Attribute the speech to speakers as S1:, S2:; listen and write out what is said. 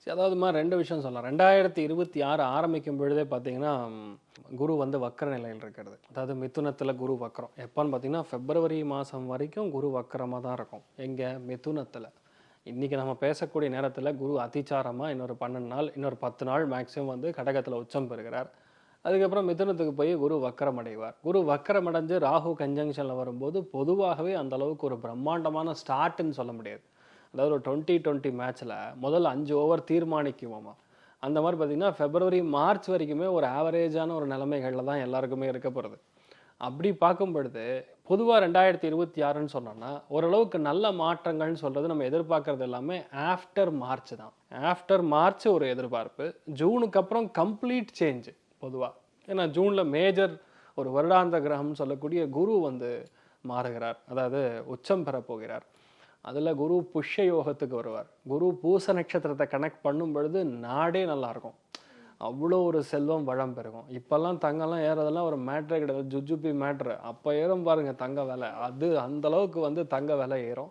S1: அதாவதுமா 2 விஷயம் சொல்லலாம். 2026 ஆரம்பிக்கும் பொழுதே பார்த்தீங்கன்னா, குரு வந்து வக்ர நிலையில் இருக்கிறது. அதாவது மிதுனத்தில குரு வக்ரம். எப்பன்னு பார்த்தீங்கன்னா, பிப்ரவரி மாசம் வரைக்கும் குரு வக்ரமா தான் இருக்கும். எங்க? மிதுனத்தில. இன்னைக்கு நம்ம பேசக்கூடிய நேரத்தில குரு அதிசாரமா இன்னொரு 12 நாள், இன்னொரு 10 நாள் மேக்ஸிமம் வந்து கடகத்தில உச்சம் பெறுகிறார். அதுக்கப்புறம் மிதுனத்துக்கு போய் குரு வக்ரம் அடைவார். குரு வக்ரம் அடைஞ்சு ராகு கன்ஜங்ஷன்ல வரும்போது, பொதுவாகவே அந்த அளவுக்கு ஒரு பிரம்மாண்டமான ஸ்டார்ட்ன்னு சொல்ல முடியாது. அதாவது ஒரு 2020 மேட்ச்ல முதல் 5 ஓவர் தீர்மானிக்குமாமா. அந்த மாரி பார்த்தீங்கன்னா, பிப்ரவரி, மார்ச் வரைக்குமே ஒரு ஆவரேஜான ஒரு நிலைமைகள்ல தான் எல்லாருக்குமே இருக்க போறது. அப்படி பார்க்கும் பொழுது, பொதுவா 2026ன்னு சொன்னோம்னா, ஓரளவுக்கு நல்ல மாற்றங்கள்னு சொல்றது நம்ம எதிர்பார்க்கிறது எல்லாமே ஆஃப்டர் மார்ச் தான். ஆஃப்டர் மார்ச் ஒரு எதிர்பார்ப்பு. ஜூனுக்கு அப்புறம் கம்ப்ளீட் சேஞ்ச் பொதுவா. ஏன்னா ஜூன்ல மேஜர் ஒரு வருடாந்த கிரகம்னு சொல்லக்கூடிய குரு வந்து மாறுகிறார். அதாவது உச்சம் பெறப் போகிறார். அதுல குரு புஷ்ய யோகத்துக்கு வருவார். குரு பூச நட்சத்திரத்தை கனெக்ட் பண்ணும் பொழுது நாடே நல்லா இருக்கும். அவ்வளோ ஒரு செல்வம் வளம் பெருகும். இப்பெல்லாம் தங்கம்லாம் ஏறதெல்லாம் ஒரு மேட்டரே கிடையாது. ஜுஜுபி மேட்ரு. அப்ப ஏறும் பாருங்க தங்க விலை. அது அந்த அளவுக்கு வந்து தங்க விலை ஏறும்.